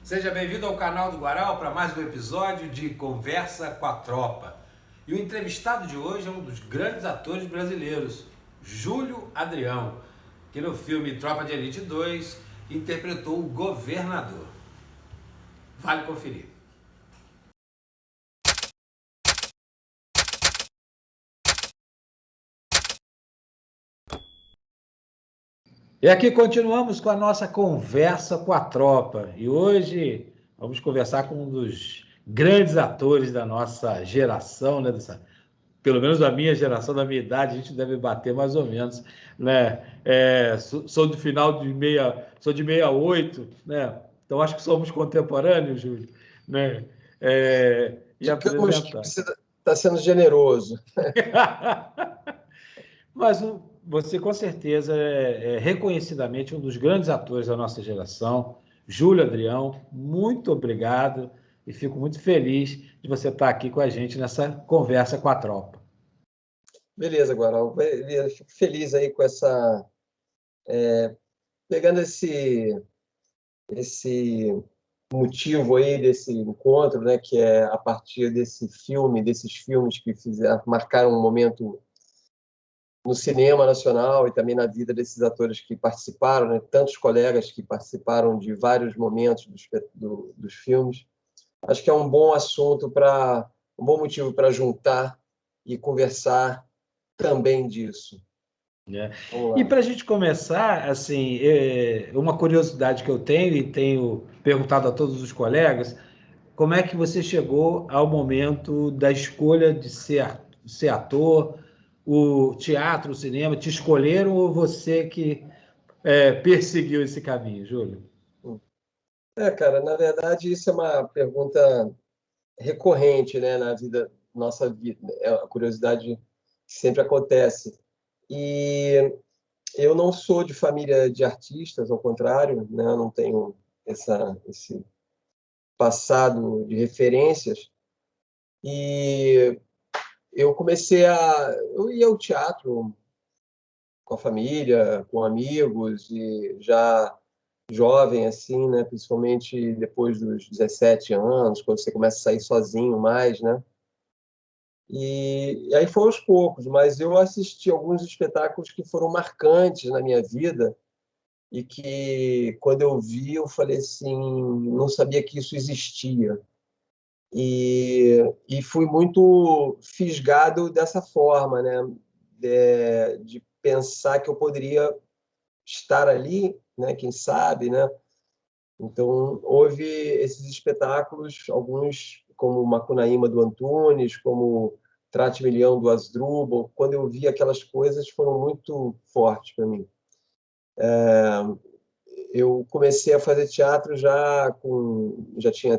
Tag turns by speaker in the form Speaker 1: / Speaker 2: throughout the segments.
Speaker 1: Seja bem-vindo ao canal do Guaral para mais um episódio de Conversa com a Tropa. E o entrevistado de hoje é um dos grandes atores brasileiros, Júlio Adrião, que no filme Tropa de Elite 2 interpretou o governador. Vale conferir. E aqui continuamos com a nossa conversa com a tropa. E hoje vamos conversar com um dos grandes atores da nossa geração, né? Pelo menos da minha geração, da minha idade, a gente deve bater mais ou menos, né? Sou do final de sou de 68, né? Então acho que somos contemporâneos, Júlio, né? E
Speaker 2: Digamos que
Speaker 1: apresentar.
Speaker 2: você está sendo generoso.
Speaker 1: Mas você, com certeza, é reconhecidamente um dos grandes atores da nossa geração, Júlio Adrião. Muito obrigado e fico muito feliz de você estar aqui com a gente nessa conversa com a tropa.
Speaker 2: Beleza, Guaral. Beleza, fico feliz aí com essa. Pegando esse motivo aí desse encontro, né, que é a partir desses filmes que marcaram um momento no cinema nacional e também na vida desses atores que participaram, né, tantos colegas que participaram de vários momentos dos filmes. Acho que é um bom assunto um bom motivo para juntar e conversar também disso.
Speaker 1: Né?
Speaker 2: Vamos
Speaker 1: E
Speaker 2: lá.
Speaker 1: para a gente começar, assim, uma curiosidade que eu tenho e tenho perguntado a todos os colegas, como é que você chegou ao momento da escolha de ser ator? O teatro, o cinema, te escolheram ou você que perseguiu esse caminho, Júlio?
Speaker 2: Cara, na verdade, isso é uma pergunta recorrente, né, na nossa vida. É uma curiosidade que sempre acontece. E eu não sou de família de artistas, ao contrário, né, eu não tenho esse passado de referências. E eu ia ao teatro com a família, com amigos, e já jovem, assim, né? Principalmente depois dos 17 anos, quando você começa a sair sozinho mais, né? E aí foi aos poucos, mas eu assisti alguns espetáculos que foram marcantes na minha vida e que, quando eu vi, eu falei assim, não sabia que isso existia. E fui muito fisgado dessa forma, né? De pensar que eu poderia estar ali, né? Quem sabe, né? Então, houve esses espetáculos, alguns como Macunaíma do Antunes, como Trate-Milhão do Asdrubal. Quando eu vi aquelas coisas, foram muito fortes para mim. Eu comecei a fazer teatro já tinha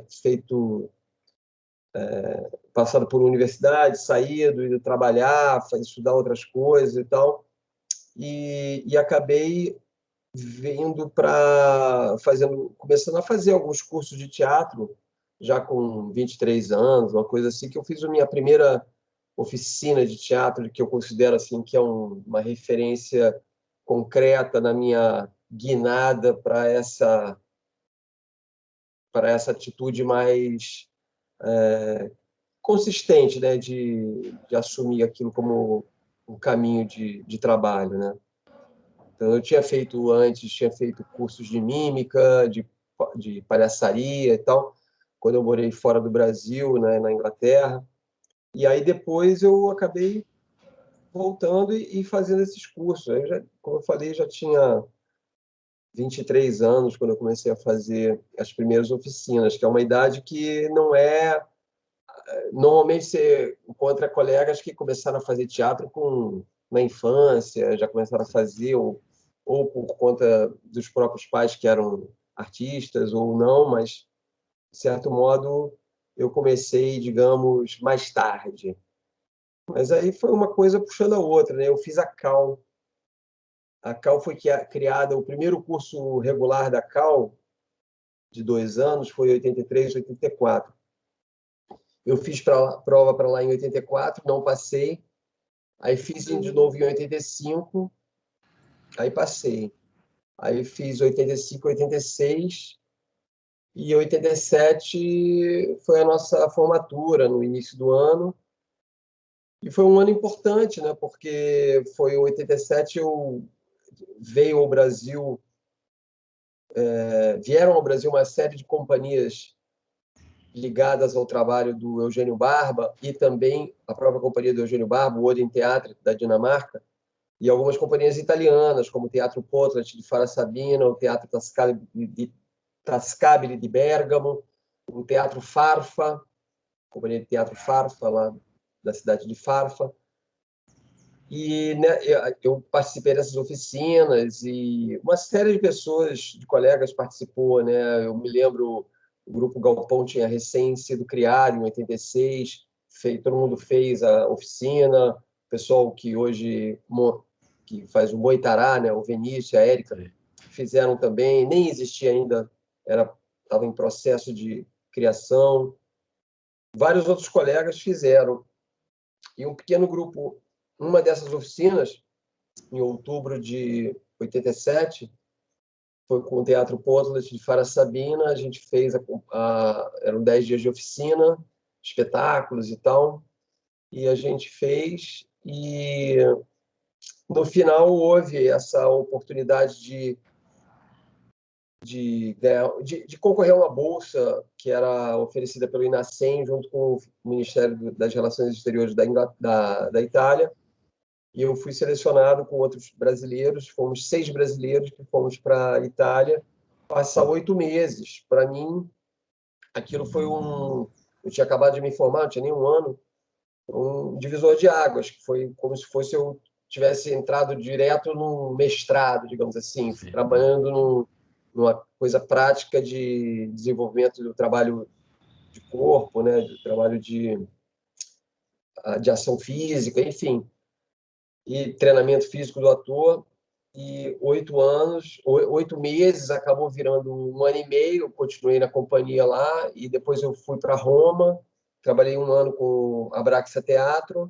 Speaker 2: passado por universidade, saído, ido trabalhar, estudar outras coisas e tal, e acabei vindo começando a fazer alguns cursos de teatro, já com 23 anos, uma coisa assim, que eu fiz a minha primeira oficina de teatro, que eu considero assim que é uma referência concreta na minha guinada para essa atitude mais consistente, né, de assumir aquilo como um caminho de trabalho, né? Então, eu tinha feito cursos de mímica, de palhaçaria e tal, quando eu morei fora do Brasil, né, na Inglaterra. E aí depois eu acabei voltando e fazendo esses cursos. Como eu falei, já tinha 23 anos quando eu comecei a fazer as primeiras oficinas, que é uma idade que não é. Normalmente você encontra colegas que começaram a fazer teatro na infância, já começaram a fazer, ou por conta dos próprios pais que eram artistas ou não, mas, de certo modo, eu comecei, digamos, mais tarde. Mas aí foi uma coisa puxando a outra, né? Eu fiz a CAL. A CAL foi criada, o primeiro curso regular da CAL, de 2 anos, foi em 83, 84. Eu fiz prova para lá em 84, não passei. Aí fiz de novo em 85, aí passei. Aí fiz 85, 86 E em 87 foi a nossa formatura, no início do ano. E foi um ano importante, né? Porque foi em 87 veio ao Brasil, vieram ao Brasil uma série de companhias ligadas ao trabalho do Eugênio Barba e também a própria companhia do Eugênio Barba, o Odin Teatro, da Dinamarca, e algumas companhias italianas, como o Teatro Potlat de Fara Sabina, o Teatro Tascabili de Bergamo, o Teatro Farfa, a companhia de Teatro Farfa, lá da cidade de Farfa. E né, eu participei dessas oficinas e uma série de pessoas, de colegas, participou. Né? Eu me lembro, o Grupo Galpão tinha recém sido criado em 86, todo mundo fez a oficina, o pessoal que hoje que faz o Moitará, né? O Vinícius, a Érica, fizeram também, nem existia ainda, estava em processo de criação. Vários outros colegas fizeram. E um pequeno grupo, uma dessas oficinas, em outubro de 87, foi com o Teatro Potlat de Fara Sabina. A gente fez, eram 10 dias de oficina, espetáculos e tal, e a gente fez, e no final houve essa oportunidade de concorrer a uma bolsa que era oferecida pelo INASEM, junto com o Ministério das Relações Exteriores da Itália. E eu fui selecionado com outros brasileiros, fomos 6 brasileiros que fomos para a Itália passar 8 meses. Para mim, aquilo foi eu tinha acabado de me formar, não tinha nem um ano, um divisor de águas, que foi como se fosse eu tivesse entrado direto num mestrado, digamos assim, trabalhando numa coisa prática de desenvolvimento do trabalho de corpo, né, do trabalho de ação física, enfim, e treinamento físico do ator. E 8 meses, acabou virando um ano e meio. Eu continuei na companhia lá e depois eu fui para Roma, trabalhei um ano com a Braxa Teatro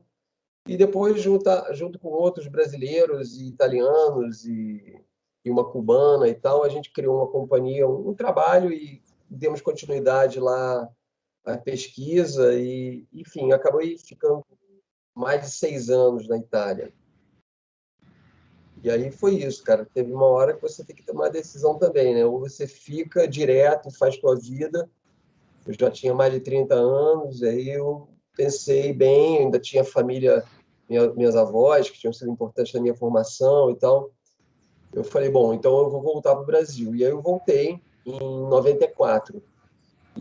Speaker 2: e depois, junto com outros brasileiros e italianos e uma cubana e tal, a gente criou uma companhia, um trabalho, e demos continuidade lá à pesquisa e, enfim, acabei ficando mais de 6 anos na Itália. E aí foi isso, cara. Teve uma hora que você tem que tomar uma decisão também, né? Ou você fica direto e faz tua vida. Eu já tinha mais de 30 anos, aí eu pensei bem, eu ainda tinha família, minhas avós, que tinham sido importantes na minha formação e tal. Eu falei, bom, então eu vou voltar para o Brasil. E aí eu voltei em 94.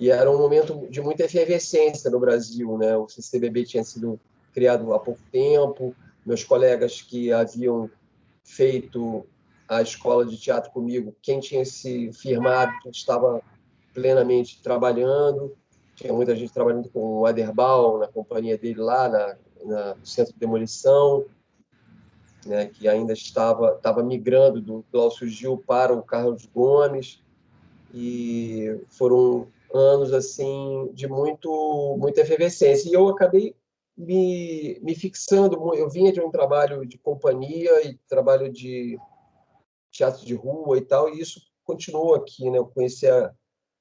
Speaker 2: E era um momento de muita efervescência no Brasil, né? O CCBB tinha sido criado há pouco tempo, meus colegas que haviam feito a escola de teatro comigo, quem tinha se firmado já estava plenamente trabalhando. Tinha muita gente trabalhando com o Aderbal, na companhia dele lá, no Centro de Demolição, né, que ainda estava migrando do Cláudio Gil para o Carlos Gomes. E foram anos assim de muita efervescência. E eu acabei me fixando. Eu vinha de um trabalho de companhia e trabalho de teatro de rua e tal, e isso continuou aqui, né? Eu conheci a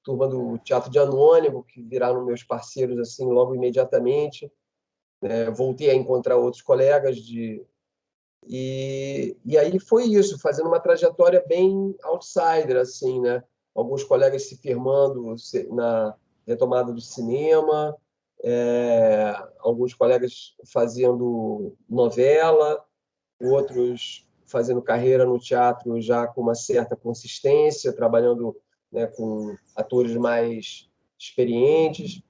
Speaker 2: turma do Teatro de Anônimo, que viraram meus parceiros assim logo imediatamente. Voltei a encontrar outros colegas e aí foi isso, fazendo uma trajetória bem outsider, assim, né? Alguns colegas se firmando na retomada do cinema, alguns colegas fazendo novela, outros fazendo carreira no teatro já com uma certa consistência, trabalhando, né, com atores mais experientes.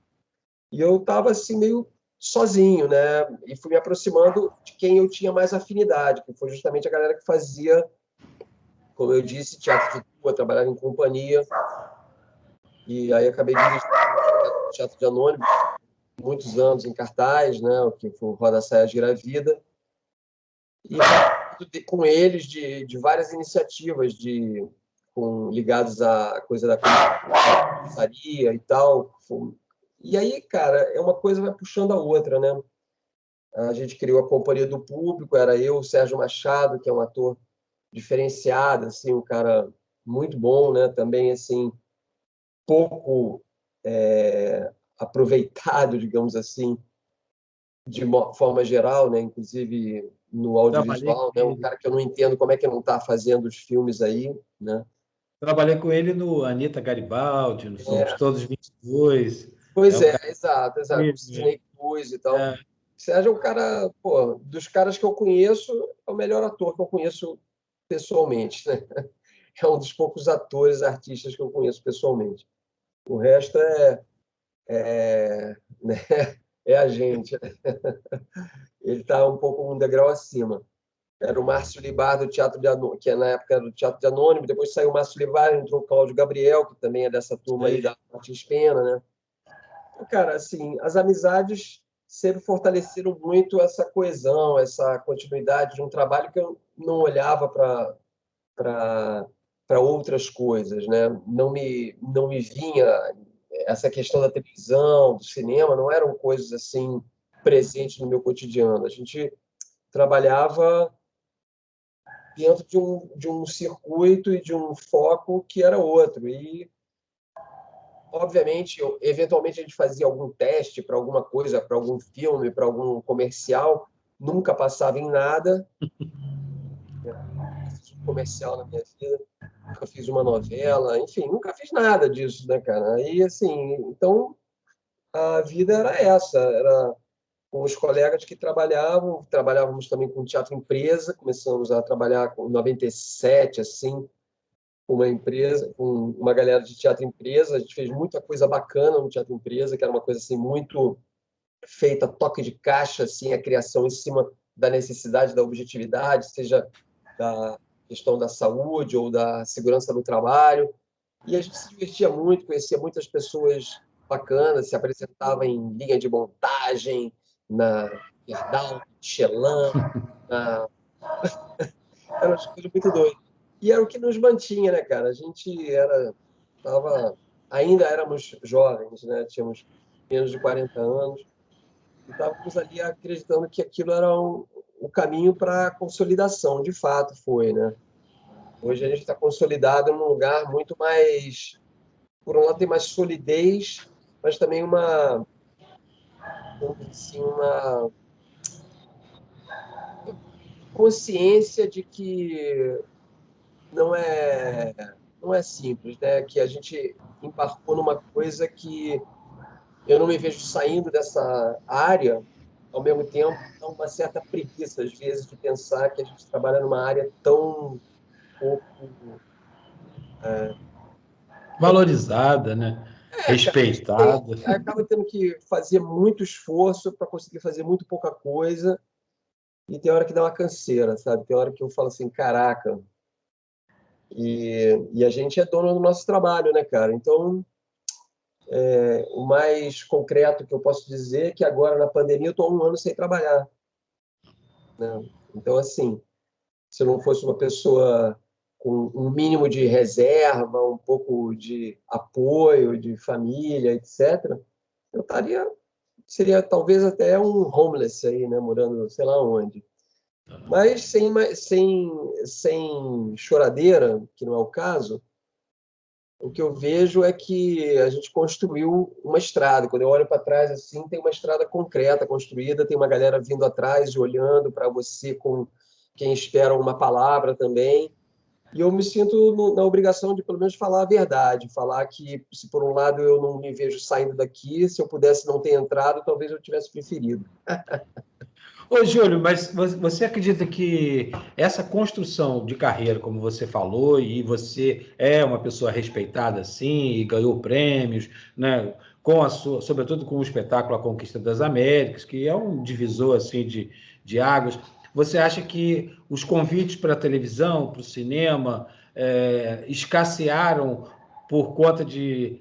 Speaker 2: E eu estava assim meio sozinho, né? E fui me aproximando de quem eu tinha mais afinidade, que foi justamente a galera que fazia, como eu disse, teatro de rua, trabalhava em companhia. E aí acabei dirigindo o Teatro de Anônimo, muitos anos em cartaz, né? O que foi o Roda Saia Gira a Vida. E com eles de várias iniciativas ligadas à coisa da comissaria e tal. E aí, cara, uma coisa vai puxando a outra, né? A gente criou a Companhia do Público, era eu, o Sérgio Machado, que é um ator diferenciado, assim, um cara muito bom, né? Também, assim, pouco aproveitado, digamos assim, de forma geral, né? Inclusive no
Speaker 1: Trabalhei com
Speaker 2: audiovisual, né? Um
Speaker 1: ele.
Speaker 2: cara que eu não entendo como é que não está fazendo os filmes aí, né?
Speaker 1: Trabalhei com ele no Anitta Garibaldi, no Somos
Speaker 2: É,
Speaker 1: Todos 22. É
Speaker 2: pois
Speaker 1: um
Speaker 2: é,
Speaker 1: cara
Speaker 2: exato, exato. Com
Speaker 1: incrível.
Speaker 2: Sidney Cruz e tal.
Speaker 1: É,
Speaker 2: Sérgio é um cara, pô, dos caras que eu conheço, é o melhor ator que eu conheço pessoalmente, né? É um dos poucos atores, artistas que eu conheço pessoalmente. O resto né, é a gente, né? Ele está um pouco um degrau acima. Era o Márcio Libar do Teatro de Anônimo, que na época era do Teatro de Anônimo, depois saiu o Márcio Libar, entrou o Cláudio Gabriel, que também é dessa turma aí
Speaker 1: sei.
Speaker 2: da Martins Pena, né? Então, cara, assim, as amizades sempre fortaleceram muito essa coesão, essa continuidade de um trabalho que eu não olhava para outras coisas, né? Não me vinha essa questão da televisão, do cinema, não eram coisas assim presentes no meu cotidiano. A gente trabalhava dentro de um circuito e de um foco que era outro. E, obviamente, eventualmente a gente fazia algum teste para alguma coisa, para algum filme, para algum comercial, nunca passava em nada. Nunca fiz um comercial na minha vida, nunca fiz uma novela, enfim, nunca fiz nada disso, né, cara? Aí, assim, então a vida era essa, era com os colegas que trabalhávamos também com teatro empresa, começamos a trabalhar com 97, assim, com uma empresa, com uma galera de teatro empresa, a gente fez muita coisa bacana no teatro empresa, que era uma coisa assim muito feita toque de caixa, assim, a criação em cima da necessidade da objetividade, seja da questão da saúde ou da segurança no trabalho. E a gente se divertia muito, conhecia muitas pessoas bacanas, se apresentava em linha de montagem, na Gerdau, Michelin, na... Era uma coisa muito doida. E era o que nos mantinha, né, cara? A gente ainda éramos jovens, né? Tínhamos menos de 40 anos e estávamos ali acreditando que aquilo era o caminho para a consolidação. De fato, foi, né? Hoje a gente está consolidado num lugar muito mais, por um lado, tem mais solidez, mas também vamos dizer assim, uma consciência de que não é, não é simples, né? Que a gente embarcou numa coisa que eu não me vejo saindo dessa área, ao mesmo tempo, dá uma certa preguiça, às vezes, de pensar que a gente trabalha numa área tão pouco. Tão,
Speaker 1: Valorizada, né?
Speaker 2: cara, a gente
Speaker 1: Respeitada.
Speaker 2: acaba tendo que fazer muito esforço para conseguir fazer muito pouca coisa, e tem hora que dá uma canseira, sabe? Tem hora que eu falo assim, caraca, e a gente é dono do nosso trabalho, né, cara? Então, o mais concreto que eu posso dizer é que agora, na pandemia, eu estou 1 ano sem trabalhar, né? Então, assim, se eu não fosse uma pessoa com um mínimo de reserva, um pouco de apoio, de família, etc., eu seria talvez até um homeless aí, né, morando sei lá onde. Mas sem choradeira, que não é o caso, o que eu vejo é que a gente construiu uma estrada. Quando eu olho para trás, assim, tem uma estrada concreta construída, tem uma galera vindo atrás e olhando para você com quem espera uma palavra também. E eu me sinto na obrigação de, pelo menos, falar a verdade. Falar que, se por um lado eu não me vejo saindo daqui, se eu pudesse não ter entrado, talvez eu tivesse preferido.
Speaker 1: Ô, Júlio, mas você acredita que essa construção de carreira, como você falou, e você é uma pessoa respeitada, sim, e ganhou prêmios, né, com a sua, sobretudo com o espetáculo A Conquista das Américas, que é um divisor assim de águas. Você acha que os convites para a televisão, para o cinema, escassearam por conta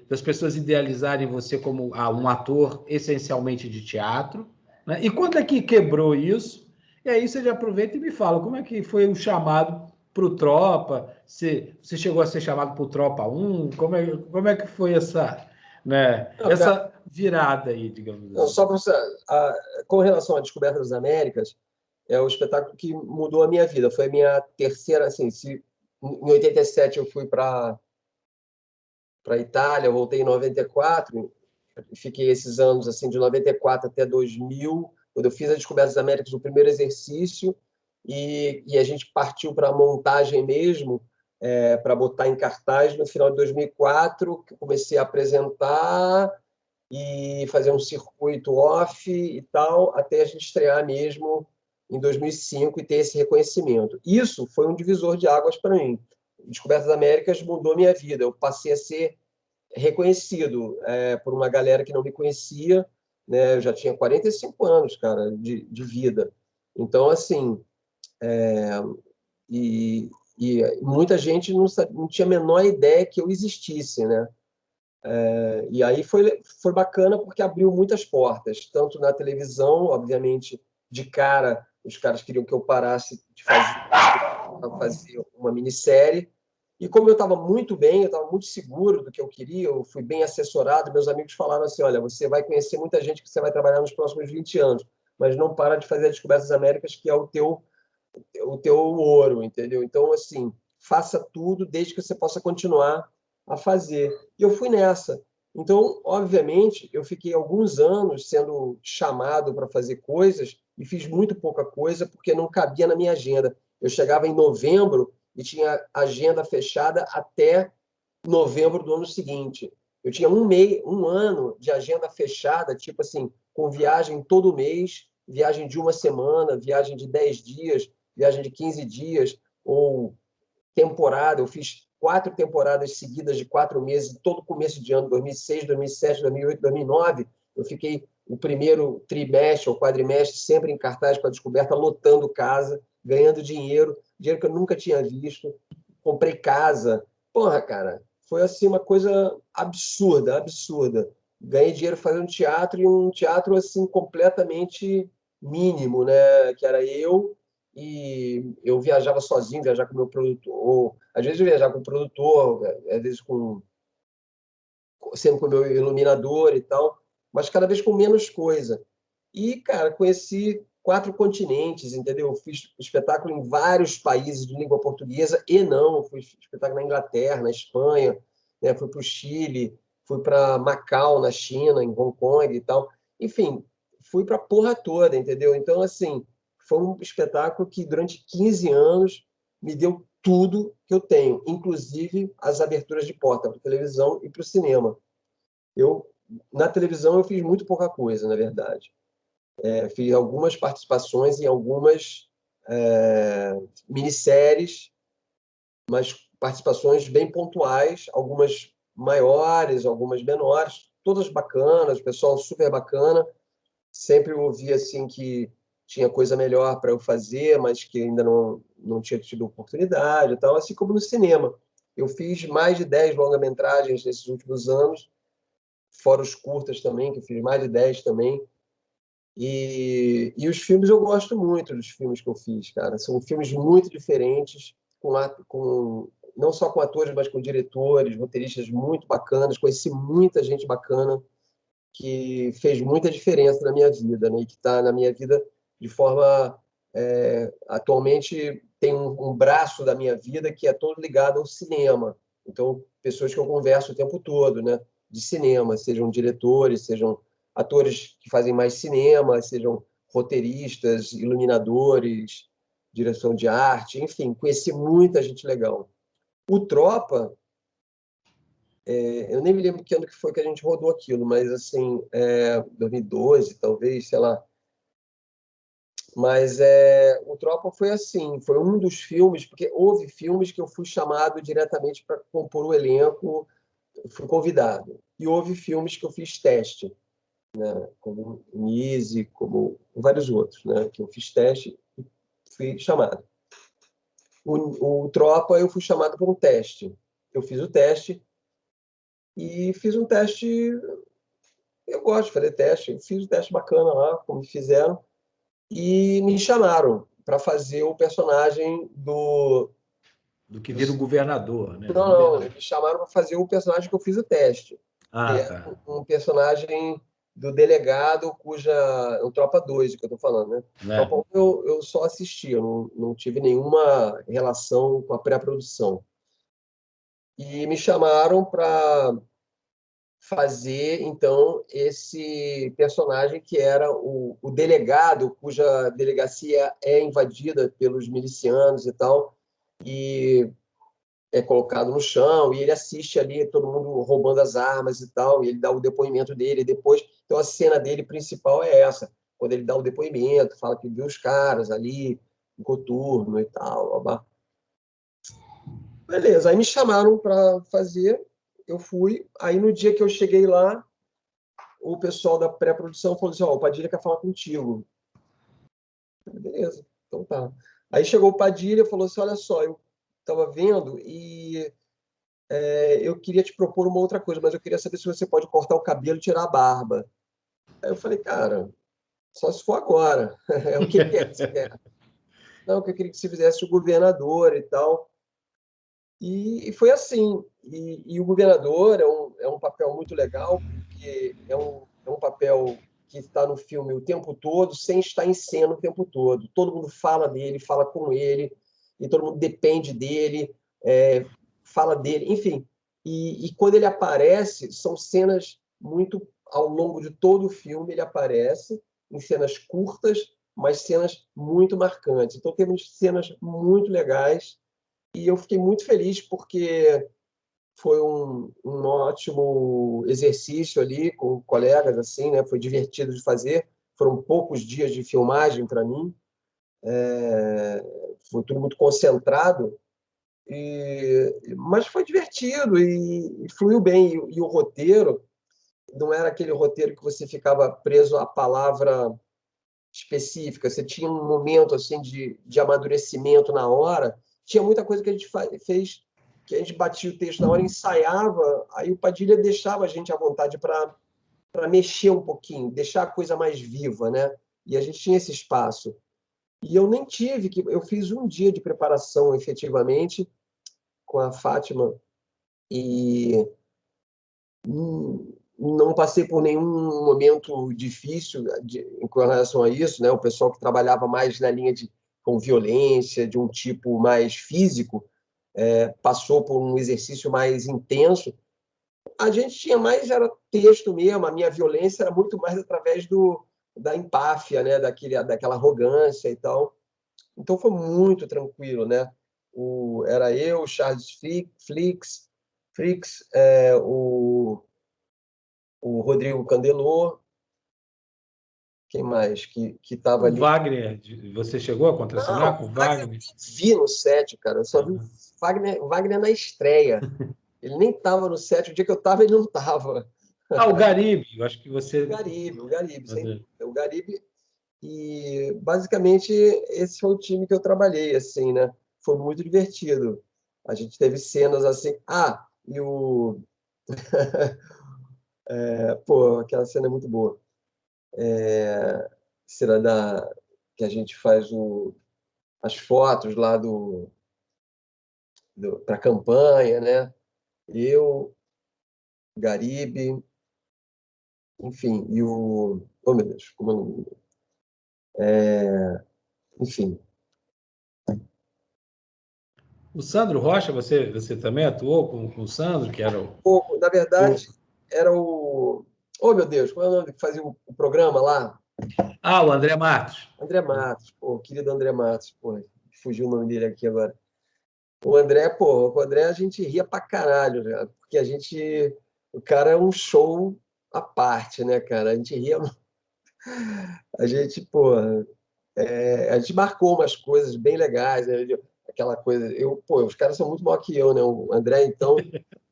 Speaker 1: das pessoas idealizarem você como um ator essencialmente de teatro? Né? E quando é que quebrou isso? E aí você já aproveita e me fala, como é que foi o chamado para o Tropa? Você chegou a ser chamado para o Tropa 1? Como é que foi
Speaker 2: Não,
Speaker 1: essa virada aí, digamos
Speaker 2: não,
Speaker 1: assim?
Speaker 2: só para você, com relação à Descoberta das Américas, é o espetáculo que mudou a minha vida. Foi a minha terceira, assim, se em 87 eu fui para a Itália, voltei em 94, fiquei esses anos assim de 94 até 2000, quando eu fiz a Descoberta das Américas, o primeiro exercício, e a gente partiu para a montagem mesmo, para botar em cartaz no final de 2004, que eu comecei a apresentar e fazer um circuito off e tal, até a gente estrear mesmo em 2005 e ter esse reconhecimento. Isso foi um divisor de águas para mim. Descoberta das Américas mudou minha vida. Eu passei a ser reconhecido por uma galera que não me conhecia, né? Eu já tinha 45 anos, cara, de vida. Então, assim, e, e muita gente não tinha a menor ideia que eu existisse, né? E aí foi bacana porque abriu muitas portas, tanto na televisão, obviamente, de cara, os caras queriam que eu parasse de fazer uma minissérie. E como eu estava muito bem, eu estava muito seguro do que eu queria, eu fui bem assessorado, meus amigos falaram assim, olha, você vai conhecer muita gente que você vai trabalhar nos próximos 20 anos, mas não para de fazer a Descobertas Américas, que é o teu ouro, entendeu? Então, assim, faça tudo desde que você possa continuar a fazer. E eu fui nessa. Então, obviamente, eu fiquei alguns anos sendo chamado para fazer coisas e fiz muito pouca coisa porque não cabia na minha agenda. Eu chegava em novembro e tinha agenda fechada até novembro do ano seguinte. Eu tinha um ano de agenda fechada, tipo assim, com viagem todo mês, viagem de uma semana, viagem de 10 dias, viagem de 15 dias, ou temporada. Eu fiz 4 temporadas seguidas de 4 meses, todo começo de ano, 2006, 2007, 2008, 2009. Eu fiquei o primeiro trimestre ou quadrimestre sempre em cartaz com a Descoberta, lotando casa, ganhando dinheiro, dinheiro que eu nunca tinha visto. Comprei casa. Porra, cara, foi assim uma coisa absurda, absurda. Ganhei dinheiro fazendo teatro e um teatro assim completamente mínimo, né? Que era e eu viajava sozinho, viajar com o meu produtor, ou, às vezes eu viajava com o produtor, às vezes sempre com o meu iluminador e tal, mas cada vez com menos coisa. E, cara, conheci 4 continentes, entendeu? Fiz espetáculo em vários países de língua portuguesa e não, fiz espetáculo na Inglaterra, na Espanha, né? Fui para o Chile, fui para Macau, na China, em Hong Kong e tal. Enfim, fui para a porra toda, entendeu? Então, assim, foi um espetáculo que durante 15 anos me deu tudo que eu tenho, inclusive as aberturas de porta para televisão e para o cinema. Eu, na televisão, eu fiz muito pouca coisa, na verdade. Fiz algumas participações em algumas minisséries, mas participações bem pontuais, algumas maiores, algumas menores, todas bacanas, o pessoal super bacana. Sempre ouvi assim que tinha coisa melhor para eu fazer, mas que ainda não tinha tido oportunidade e tal, assim como no cinema. Eu fiz mais de 10 longa-metragens nesses últimos anos, fora os curtas também, que eu fiz mais de 10 também. E os filmes eu gosto muito dos filmes que eu fiz, cara. São filmes muito diferentes, não só com atores, mas com diretores, roteiristas muito bacanas. Conheci muita gente bacana que fez muita diferença na minha vida, né? E que está na minha vida de forma. Atualmente tem um braço da minha vida que é todo ligado ao cinema. Então, pessoas que eu converso o tempo todo, né? De cinema, sejam diretores, sejam atores que fazem mais cinema, sejam roteiristas, iluminadores, direção de arte, enfim, conheci muita gente legal. O Tropa, eu nem me lembro que ano que foi que a gente rodou aquilo, mas assim, 2012, talvez, sei lá. Mas o Tropa foi assim, foi um dos filmes, porque houve filmes que eu fui chamado diretamente para compor o elenco, fui convidado. E houve filmes que eu fiz teste, como Nise, como vários outros, né, que eu fiz teste e fui chamado. O Tropa eu fui chamado para um teste. Eu fiz o teste e fiz um teste. Eu gosto de fazer teste, eu fiz um teste bacana lá, como fizeram, e me chamaram para fazer o personagem do.
Speaker 1: Do que vira o governador, né?
Speaker 2: Não, não,
Speaker 1: Governador.
Speaker 2: me chamaram para fazer o personagem que eu fiz o teste, que
Speaker 1: Ah,
Speaker 2: é
Speaker 1: tá.
Speaker 2: um personagem do delegado, cuja. O Tropa 2 que eu estou falando, né?
Speaker 1: Né?
Speaker 2: Tropa 1 eu só assisti, eu não tive nenhuma relação com a pré-produção. E me chamaram para fazer, então, esse personagem que era o delegado, cuja delegacia é invadida pelos milicianos e tal, e é colocado no chão, e ele assiste ali todo mundo roubando as armas e tal, e ele dá o depoimento dele, e depois, então a cena dele principal é essa, quando ele dá o depoimento, fala que viu os caras ali, em coturno e tal, blá. Beleza, aí me chamaram para fazer, eu fui, aí no dia que eu cheguei lá, o pessoal da pré-produção falou assim, ó, o Padilha quer falar contigo. Beleza, então tá. Aí chegou o Padilha e falou assim, olha só, eu estava vendo e eu queria te propor uma outra coisa, mas eu queria saber se você pode cortar o cabelo e tirar a barba. Aí eu falei, cara, só se for agora. É o que que é que você quer? Não, que eu queria que você fizesse o governador e tal. E foi assim. E o governador é um papel muito legal, porque é um papel que está no filme o tempo todo, sem estar em cena o tempo todo. Todo mundo fala dele, fala com ele, e todo mundo depende dele, fala dele, enfim. E quando ele aparece, são cenas muito. Ao longo de todo o filme, ele aparece em cenas curtas, mas cenas muito marcantes. Então, temos cenas muito legais e eu fiquei muito feliz porque foi um ótimo exercício ali com colegas, assim, né? Foi divertido de fazer. Foram poucos dias de filmagem para mim. Foi tudo muito concentrado, mas foi divertido e fluiu bem. E o roteiro não era aquele roteiro que você ficava preso à palavra específica. Você tinha um momento assim de amadurecimento na hora. Tinha muita coisa que a gente fez, que a gente batia o texto na hora, ensaiava, aí o Padilha deixava a gente à vontade para mexer um pouquinho, deixar a coisa mais viva, né? E a gente tinha esse espaço. E eu nem tive que, eu fiz um dia de preparação efetivamente com a Fátima e não passei por nenhum momento difícil com relação a isso, né? O pessoal que trabalhava mais na linha com violência, de um tipo mais físico, passou por um exercício mais intenso. A gente tinha mais, era texto mesmo, a minha violência era muito mais através da empáfia, né? Daquela arrogância e tal. Então foi muito tranquilo, né? Era eu, Charles Flix, o Rodrigo Candelô, quem mais que estava
Speaker 1: O
Speaker 2: ali?
Speaker 1: Wagner, você chegou a
Speaker 2: Não,
Speaker 1: contracenar com
Speaker 2: o
Speaker 1: o
Speaker 2: Wagner eu
Speaker 1: Wagner?
Speaker 2: nem vi no set, cara. Eu só vi o Wagner na estreia. Ele nem estava no set. O dia que eu estava, ele não estava.
Speaker 1: Ah, o Garibe, eu acho que você.
Speaker 2: O Garibe, sem dúvida. O Garibe. E, basicamente, esse foi o time que eu trabalhei, assim, né? Foi muito divertido. A gente teve cenas assim. Ah, e o. Pô, aquela cena é muito boa. Cena que a gente faz as fotos lá para a campanha, né? Eu, Garibe, enfim, e o. Oh, meu Deus, como é o nome? Enfim.
Speaker 1: O Sandro Rocha, você também atuou com o Sandro, que era o.
Speaker 2: Pouco, na
Speaker 1: o-
Speaker 2: verdade, era o. Oh, meu Deus, como é o nome que fazia o programa lá?
Speaker 1: Ah, o André Matos.
Speaker 2: André Matos, pô, querido André Matos, pô, fugiu o nome dele aqui agora. O André, pô, o André a gente ria pra caralho, né? Porque a gente. O cara é um show à parte, né, cara? A gente ria. A gente, pô, a gente marcou umas coisas bem legais, né? Aquela coisa. Pô, os caras são muito maior que eu, né? O André, então.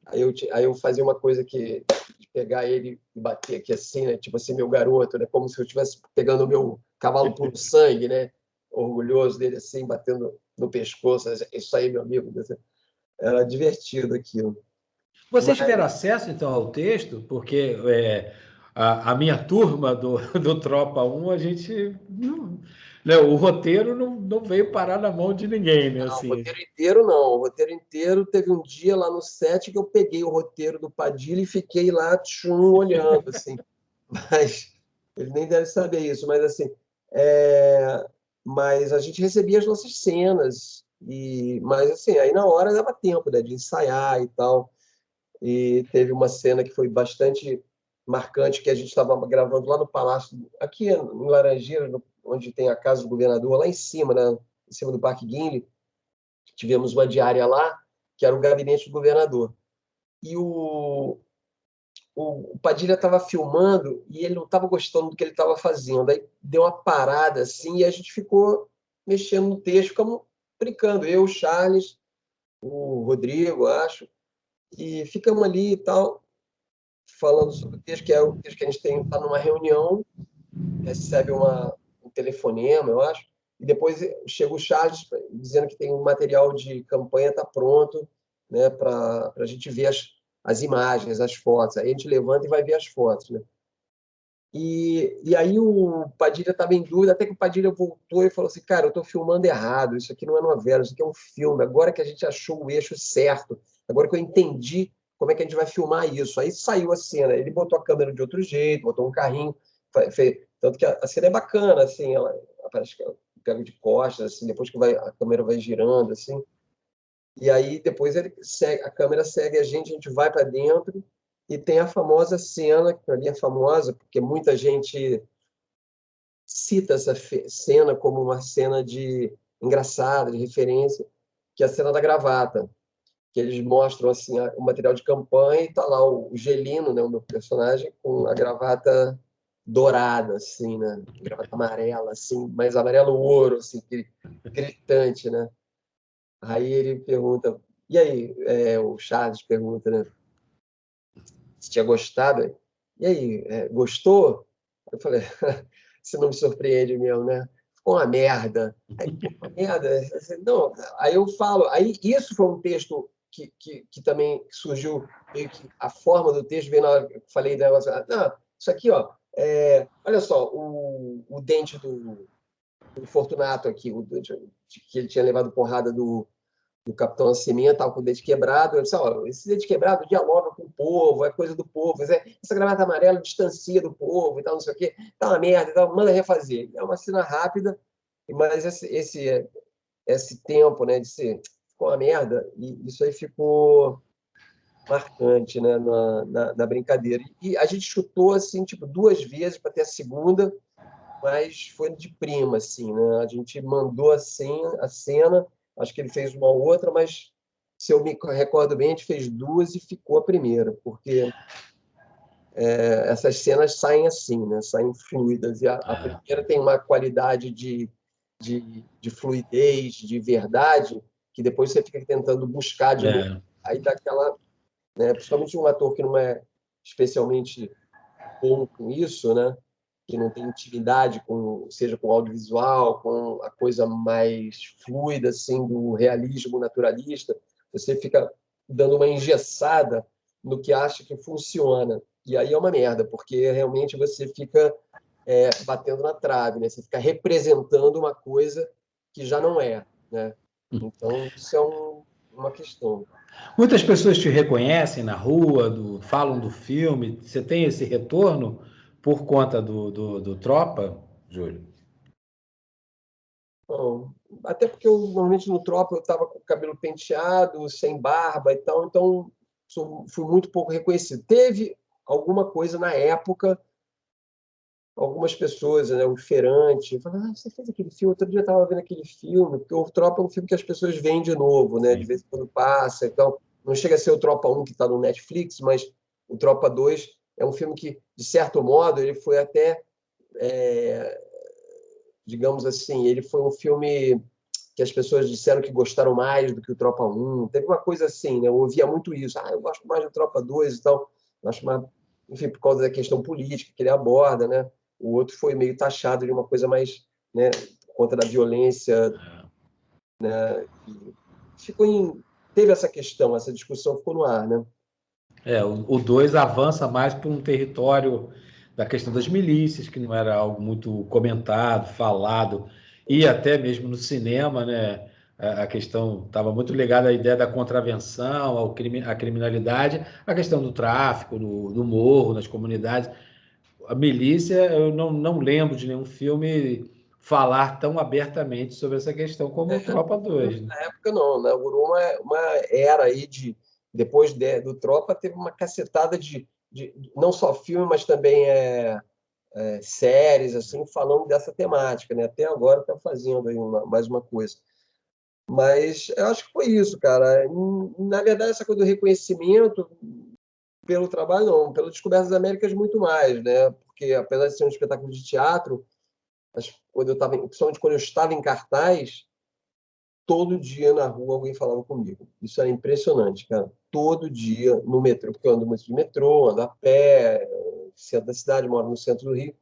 Speaker 2: Aí eu fazia uma coisa de pegar ele e bater aqui assim, né? Tipo assim, meu garoto, né? Como se eu estivesse pegando o meu cavalo puro sangue, né? Orgulhoso dele assim, batendo no pescoço. Isso aí, meu amigo. Era divertido aquilo.
Speaker 1: Vocês
Speaker 2: Mas,
Speaker 1: tiveram acesso, então, ao texto? Porque a minha turma do Tropa 1, a gente. Não, né, o roteiro não veio parar na mão de ninguém, né?
Speaker 2: não, o
Speaker 1: Assim,
Speaker 2: roteiro inteiro não. O roteiro inteiro teve um dia lá no set que eu peguei o roteiro do Padilha e fiquei lá, tchum, olhando, assim. Mas ele nem deve saber isso, mas assim, é, mas a gente recebia as nossas cenas Mas, assim, aí na hora dava tempo, né, de ensaiar e tal. E teve uma cena que foi bastante marcante, que a gente estava gravando lá no Palácio, aqui em Laranjeiras, onde tem a casa do governador, lá em cima, né, em cima do Parque Guinle. Tivemos uma diária lá, que era o gabinete do governador. E o Padilha estava filmando e ele não estava gostando do que ele estava fazendo. Aí deu uma parada assim e a gente ficou mexendo no texto, ficamos brincando. Eu, o Charles, o Rodrigo, acho, e ficamos ali e tal, falando sobre o texto, que é o texto que a gente tem, está numa reunião, recebe um telefonema, eu acho, e depois chega o Charles dizendo que tem um material de campanha, está pronto, né, para a gente ver as imagens, as fotos. Aí a gente levanta e vai ver as fotos, né? E aí o Padilha estava em dúvida, até que o Padilha voltou e falou assim, cara, eu estou filmando errado, isso aqui não é novela, isso aqui é um filme, agora que a gente achou o eixo certo, agora que eu entendi como é que a gente vai filmar isso. Aí saiu a cena, ele botou a câmera de outro jeito, botou um carrinho, tanto que a cena é bacana, assim, ela parece que ela pega de costas, assim, depois que a câmera vai girando, assim, e aí depois a câmera segue a gente vai para dentro e tem a famosa cena, que para mim é famosa, porque muita gente cita essa cena como uma cena de engraçada, de referência, que é a cena da gravata, que eles mostram assim o material de campanha e tá lá o Gelino, né, o meu personagem, com a gravata dourada, assim, né, gravata amarela, assim, mas amarelo ouro, assim, gritante, né? Aí ele pergunta, e aí, o Charles pergunta, né, se tinha gostado. E aí, gostou? Eu falei, você não me surpreende mesmo, né? Ficou uma merda. Aí, pô, uma merda. Não, aí eu falo, aí isso foi um texto que também surgiu, meio que a forma do texto veio na hora que eu falei, né, não, isso aqui, ó, olha só, o dente do Fortunato aqui, o dente, que ele tinha levado porrada do Capitão Nascimento, estava com o dente quebrado. Eu disse, ó, esse dente quebrado dialoga com o povo, é coisa do povo. Essa gravata amarela distancia do povo e tal, não sei o quê. Tá uma merda e tal, manda refazer. É uma cena rápida, mas esse tempo, né, de ser ficou uma merda, e isso aí ficou marcante, né, na brincadeira. E a gente chutou, assim, tipo, 2 vezes para ter a segunda, mas foi de prima, assim, né? A gente mandou assim a cena, acho que ele fez uma outra, mas se eu me recordo bem, a gente fez 2 e ficou a primeira, porque essas cenas saem assim, né? Saem fluidas, e a primeira tem uma qualidade de fluidez, de verdade, que depois você fica tentando buscar de novo.
Speaker 1: É,
Speaker 2: Aí dá aquela, né? Principalmente um ator que não é especialmente bom com isso, né? Que não tem intimidade com, seja com o audiovisual, com a coisa mais fluida assim do realismo naturalista, você fica dando uma engessada no que acha que funciona. E aí é uma merda, porque realmente você fica batendo na trave, né? Você fica representando uma coisa que já não é, né? Então, isso é uma questão.
Speaker 1: muitas pessoas te reconhecem na rua, falam do filme. Você tem esse retorno por conta do Tropa, Júlio?
Speaker 2: Bom, até porque eu, normalmente no Tropa eu estava com o cabelo penteado, sem barba e tal, então fui muito pouco reconhecido. Teve alguma coisa na época, algumas pessoas, né, o Ferrante, falaram, você fez aquele filme, outro dia eu estava vendo aquele filme, porque o Tropa é um filme que as pessoas veem de novo, né, de
Speaker 1: Sim.
Speaker 2: vez em quando passa, então não chega a ser o Tropa 1 que está no Netflix, mas o Tropa 2 é um filme que, de certo modo, ele foi até, digamos assim, ele foi um filme que as pessoas disseram que gostaram mais do que o Tropa 1. Teve uma coisa assim, né? Eu ouvia muito isso. Eu gosto mais do Tropa 2 e tal. Eu acho mais, enfim, por causa da questão política que ele aborda, né? O outro foi meio taxado de uma coisa mais, né, por conta da violência, né? E teve essa questão, essa discussão ficou no ar, né?
Speaker 1: O 2 avança mais para um território da questão das milícias, que não era algo muito comentado, falado, e até mesmo no cinema, né? A questão estava muito ligada à ideia da contravenção, à criminalidade, a questão do tráfico, do morro, nas comunidades. A milícia, eu não lembro de nenhum filme falar tão abertamente sobre essa questão como o Tropa 2, né?
Speaker 2: Na época, não. Inaugurou uma era aí de... Depois do Tropa, teve uma cacetada de não só filme, mas também séries, assim, falando dessa temática, né? Até agora está fazendo aí mais uma coisa. Mas eu acho que foi isso, cara. Na verdade, essa coisa do reconhecimento pelo trabalho, não. Pelo Descobertas das Américas, muito mais, né? Porque, apesar de ser um espetáculo de teatro, quando eu estava, principalmente quando eu estava em cartaz, todo dia na rua alguém falava comigo. Isso era impressionante, cara. Todo dia no metrô, porque eu ando muito de metrô, ando a pé, centro da cidade, moro no centro do Rio.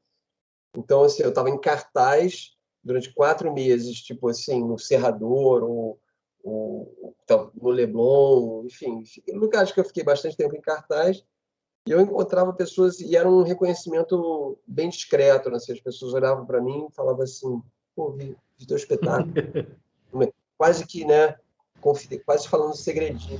Speaker 2: Então, assim, eu estava em cartaz durante 4 meses, tipo assim, no Serrador, ou no Leblon, enfim, lugares que eu fiquei bastante tempo em cartaz, e eu encontrava pessoas, e era um reconhecimento bem discreto, né? Assim, as pessoas olhavam para mim e falavam assim, pô, vi teu espetáculo. Quase que, né, quase falando segredinho.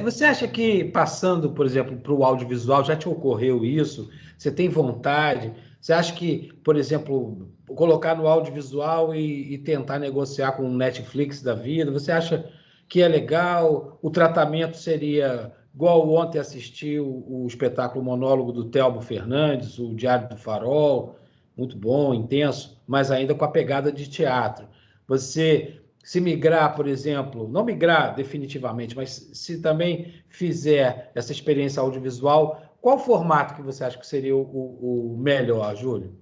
Speaker 1: Você acha que passando, por exemplo, para o audiovisual, já te ocorreu isso? Você tem vontade? Você acha que, por exemplo, colocar no audiovisual e tentar negociar com o Netflix da vida, você acha que é legal? O tratamento seria igual ontem assisti o espetáculo monólogo do Telmo Fernandes, o Diário do Farol, muito bom, intenso, mas ainda com a pegada de teatro. Você se migrar, por exemplo, não migrar definitivamente, mas se também fizer essa experiência audiovisual, qual formato que você acha que seria o melhor, Júlio?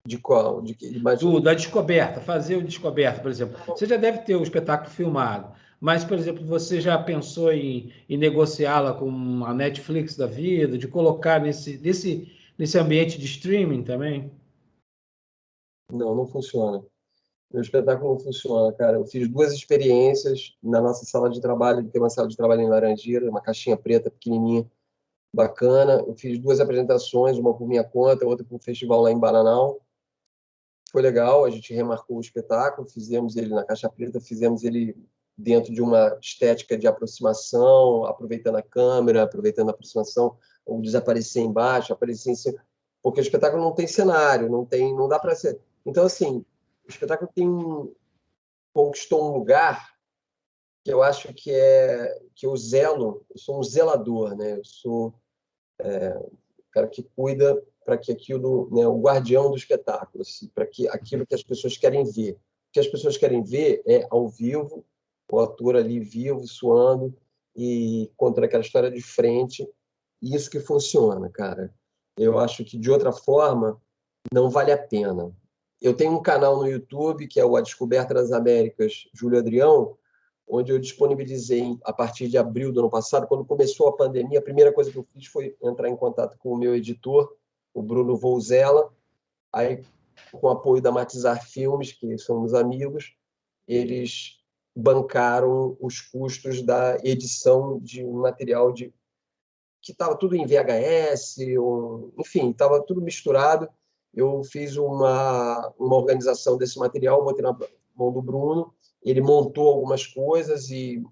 Speaker 2: De qual? De que? Mas,
Speaker 1: Da descoberta, fazer o descoberta, por exemplo. Você já deve ter o espetáculo filmado, mas, por exemplo, você já pensou em negociá-la com a Netflix da vida, de colocar nesse ambiente de streaming também?
Speaker 2: não funciona. Meu espetáculo não funciona, cara. Eu fiz 2 experiências na nossa sala de trabalho, tem uma sala de trabalho em Laranjeira, uma caixinha preta pequenininha, bacana. Eu fiz 2 apresentações, uma por minha conta, outra para um festival lá em Bananal. Foi legal, a gente remarcou o espetáculo, fizemos ele na caixa preta, fizemos ele dentro de uma estética de aproximação, aproveitando a câmera, aproveitando a aproximação, ou desaparecer embaixo, aparecer em cima, porque o espetáculo não tem cenário, não dá para ser. Então, assim, o espetáculo conquistou um lugar que eu acho que eu zelo, eu sou um zelador, né? Eu sou o cara que cuida para que aquilo, né, o guardião do espetáculo, assim, para que aquilo que as pessoas querem ver. O que as pessoas querem ver é ao vivo, o ator ali vivo, suando e contando aquela história de frente. E isso que funciona, cara. Eu acho que de outra forma não vale a pena. Eu tenho um canal no YouTube que é o A Descoberta das Américas, Júlio Adrião, onde eu disponibilizei a partir de abril do ano passado, quando começou a pandemia, a primeira coisa que eu fiz foi entrar em contato com o meu editor, o Bruno Volzella, aí com o apoio da Matizar Filmes, que somos amigos, eles bancaram os custos da edição de um material que estava tudo em VHS, enfim, estava tudo misturado. Eu fiz uma organização desse material, botei na mão do Bruno, ele montou algumas coisas e,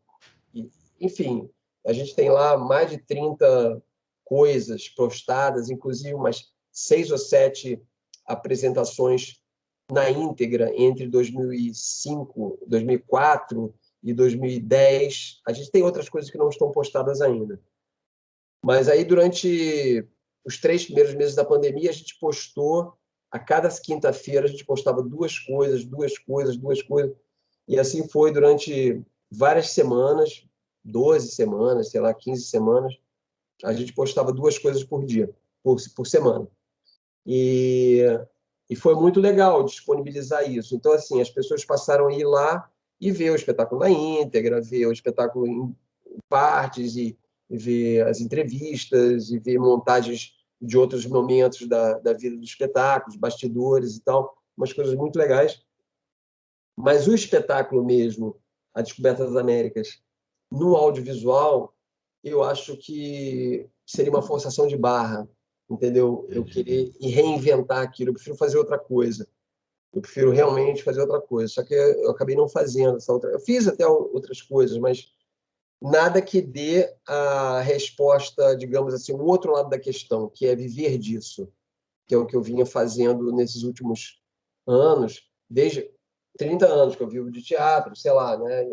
Speaker 2: enfim, a gente tem lá mais de 30 coisas postadas, inclusive umas 6 ou 7 apresentações na íntegra entre 2005, 2004 e 2010. A gente tem outras coisas que não estão postadas ainda. Mas aí, durante os 3 primeiros meses da pandemia, a gente postou, a cada quinta-feira, a gente postava 2 coisas, 2 coisas, 2 coisas. E assim foi durante várias semanas, 12 semanas, sei lá, 15 semanas. A gente postava 2 coisas por dia, por semana. E, e foi muito legal disponibilizar isso. Então, assim, as pessoas passaram a ir lá e ver o espetáculo na íntegra, ver o espetáculo em partes e ver as entrevistas e ver montagens de outros momentos da vida do espetáculo, os bastidores e tal, umas coisas muito legais. Mas o espetáculo mesmo, A Descoberta das Américas, no audiovisual, eu acho que seria uma forçação de barra, entendeu? Eu querer reinventar aquilo, eu prefiro fazer outra coisa. Eu prefiro realmente fazer outra coisa. Só que eu acabei não fazendo essa outra. Eu fiz até outras coisas, mas nada que dê a resposta, digamos assim, o outro lado da questão, que é viver disso, que é o que eu vinha fazendo nesses últimos anos, desde 30 anos que eu vivo de teatro, sei lá, né?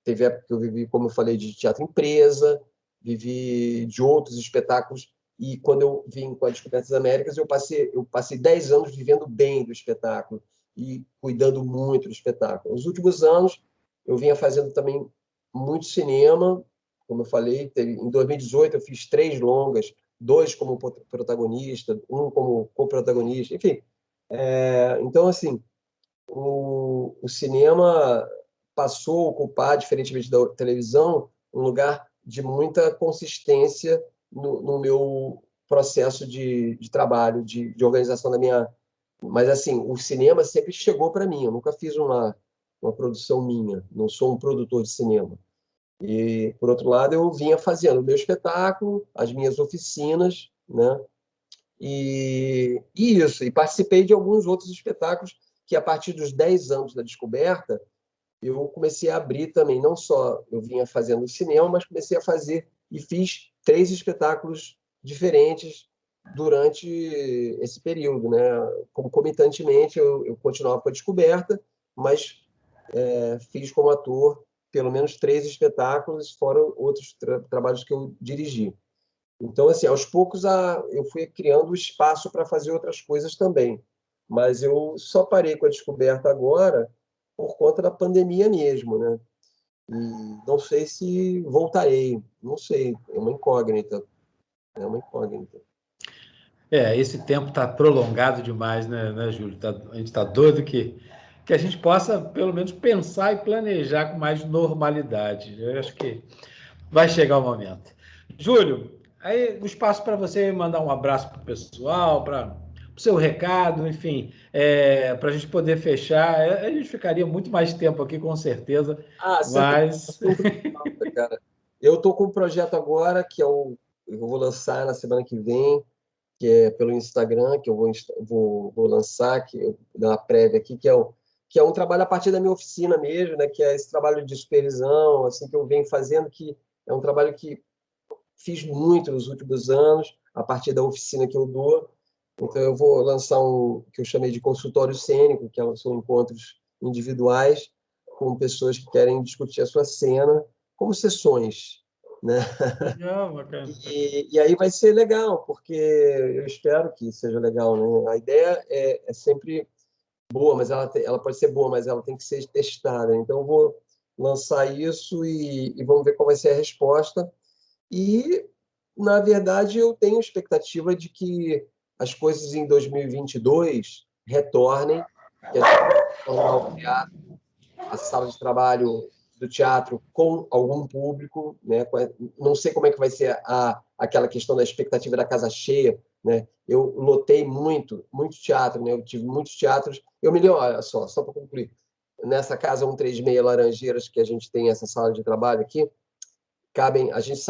Speaker 2: Teve época que eu vivi, como eu falei, de teatro empresa, vivi de outros espetáculos, e quando eu vim com a Descoberta das Américas, eu passei 10 anos vivendo bem do espetáculo e cuidando muito do espetáculo. Nos últimos anos, eu vinha fazendo também muito cinema, como eu falei, em 2018 eu fiz 3 longas, 2 como protagonista, um como co-protagonista, enfim. Então, assim, o cinema passou a ocupar, diferentemente da televisão, um lugar de muita consistência no meu processo de trabalho, de organização da minha... Mas, assim, o cinema sempre chegou para mim. Eu nunca fiz uma produção minha. Não sou um produtor de cinema. E, por outro lado, eu vinha fazendo o meu espetáculo, as minhas oficinas, né? E isso. E participei de alguns outros espetáculos que, a partir dos 10 anos da Descoberta, eu comecei a abrir também. Não só eu vinha fazendo cinema, mas comecei a fazer e fiz 3 espetáculos diferentes durante esse período, né? Concomitantemente, eu continuava com a Descoberta, mas fiz como ator pelo menos 3 espetáculos, fora outros trabalhos que eu dirigi. Então, assim, aos poucos eu fui criando espaço para fazer outras coisas também. Mas eu só parei com a Descoberta agora por conta da pandemia mesmo, né? E não sei se voltarei, não sei, é uma incógnita. É uma incógnita.
Speaker 1: Esse tempo está prolongado demais, né, Júlio? A gente está doido que a gente possa, pelo menos, pensar e planejar com mais normalidade. Eu acho que vai chegar o momento. Júlio, aí o espaço para você mandar um abraço para o pessoal, para o seu recado, enfim, para a gente poder fechar. A gente ficaria muito mais tempo aqui, com certeza,
Speaker 2: Certeza.
Speaker 1: mas.
Speaker 2: Assunto de pauta, cara. Eu estou com um projeto agora eu vou lançar na semana que vem, que é pelo Instagram, que eu vou lançar, que eu vou dar uma prévia aqui, que é um trabalho a partir da minha oficina mesmo, né, que é esse trabalho de supervisão, assim, que eu venho fazendo, que é um trabalho que fiz muito nos últimos anos, a partir da oficina que eu dou. Então, eu vou lançar um que eu chamei de consultório cênico, que são encontros individuais com pessoas que querem discutir a sua cena, como sessões, né?
Speaker 1: Legal, bacana.
Speaker 2: E aí vai ser legal, porque eu espero que seja legal, né? A ideia é sempre boa, mas ela pode ser boa, mas ela tem que ser testada. Então, eu vou lançar isso e vamos ver qual vai ser a resposta. E, na verdade, eu tenho expectativa de que as coisas em 2022 retornem, que a gente possa tornar o teatro, a sala de trabalho do teatro com algum público, né? Não sei como é que vai ser aquela questão da expectativa da casa cheia, né? Eu lotei muito teatro, né? Eu tive muitos teatros. Eu me lembro, olha só para concluir, nessa casa 136 Laranjeiras, que a gente tem essa sala de trabalho aqui, a gente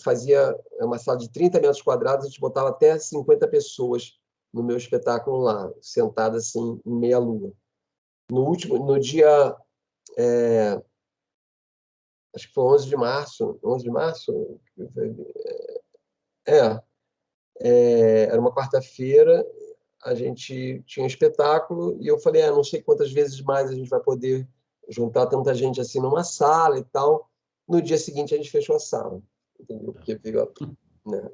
Speaker 2: fazia uma sala de 30 metros quadrados, a gente botava até 50 pessoas no meu espetáculo lá, sentadas assim, em meia lua. No dia, acho que foi 11 de março, 11 de março? É, era uma quarta-feira, a gente tinha um espetáculo, e eu falei, não sei quantas vezes mais a gente vai poder juntar tanta gente assim numa sala e tal. No dia seguinte, a gente fechou a sala, entendeu? Porque veio né?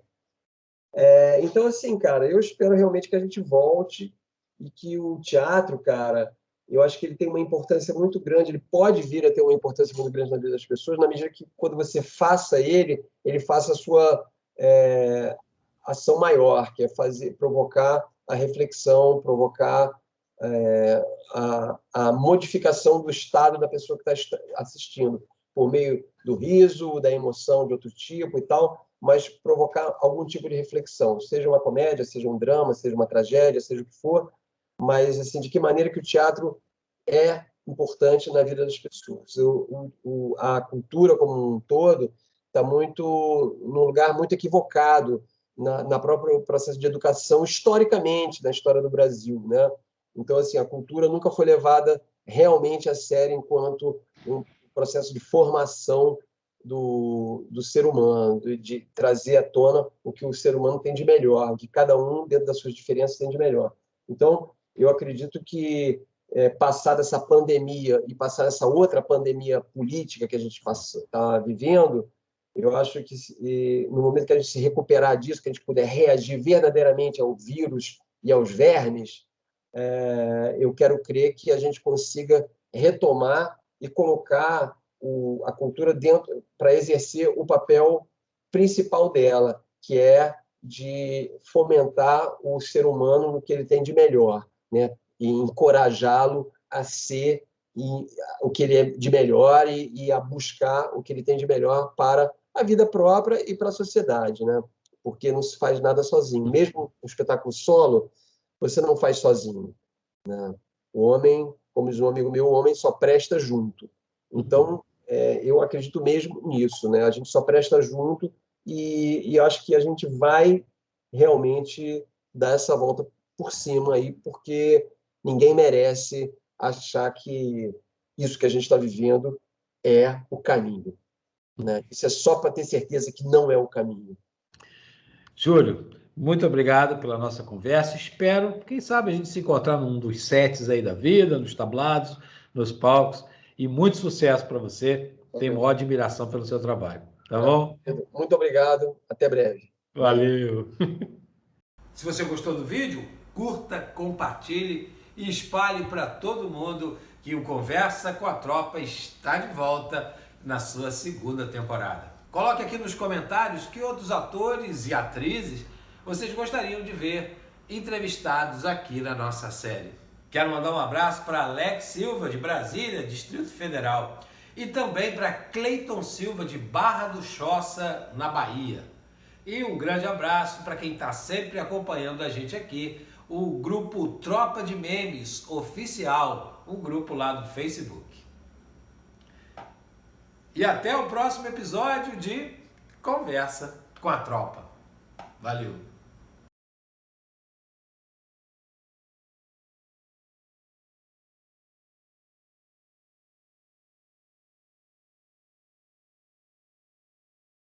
Speaker 2: Então, assim, cara, eu espero realmente que a gente volte e que o teatro, cara, eu acho que ele tem uma importância muito grande, ele pode vir a ter uma importância muito grande na vida das pessoas, na medida que, quando você faça ele faça a sua ação maior, que é provocar a reflexão, provocar a modificação do estado da pessoa que está assistindo, por meio do riso, da emoção de outro tipo e tal, mas provocar algum tipo de reflexão, seja uma comédia, seja um drama, seja uma tragédia, seja o que for, mas assim, de que maneira que o teatro é importante na vida das pessoas. A cultura como um todo está num lugar muito equivocado na próprio processo de educação, historicamente, na história do Brasil, né? Então, assim, a cultura nunca foi levada realmente a sério enquanto um processo de formação do ser humano, de trazer à tona o que o ser humano tem de melhor, o que cada um, dentro das suas diferenças, tem de melhor. Então, eu acredito que, passada essa pandemia e passar essa outra pandemia política que a gente está vivendo, eu acho que no momento que a gente se recuperar disso, que a gente puder reagir verdadeiramente ao vírus e aos vermes, eu quero crer que a gente consiga retomar e colocar a cultura dentro para exercer o papel principal dela, que é de fomentar o ser humano no que ele tem de melhor, né? E encorajá-lo a ser o que ele é de melhor e a buscar o que ele tem de melhor para a vida própria e para a sociedade, né? Porque não se faz nada sozinho. Mesmo o espetáculo solo, você não faz sozinho, né? O homem, como diz um amigo meu, o homem só presta junto. Então, eu acredito mesmo nisso, né? A gente só presta junto e acho que a gente vai realmente dar essa volta por cima aí, porque ninguém merece achar que isso que a gente está vivendo é o caminho, né? Isso é só para ter certeza que não é o caminho.
Speaker 1: Júlio, muito obrigado pela nossa conversa. Espero, quem sabe, a gente se encontrar num dos sets aí da vida, nos tablados, nos palcos. E muito sucesso para você. Tenho maior admiração pelo seu trabalho. Tá bom?
Speaker 2: Muito obrigado. Até breve.
Speaker 1: Valeu. Se você gostou do vídeo, curta, compartilhe e espalhe para todo mundo que o Conversa com a Tropa está de volta na sua segunda temporada. Coloque aqui nos comentários que outros atores e atrizes vocês gostariam de ver entrevistados aqui na nossa série. Quero mandar um abraço para Alex Silva, de Brasília, Distrito Federal, e também para Cleiton Silva, de Barra do Choça, na Bahia. E um grande abraço para quem está sempre acompanhando a gente aqui, o grupo Tropa de Memes Oficial, um grupo lá do Facebook. E até o próximo episódio de Conversa com a Tropa. Valeu!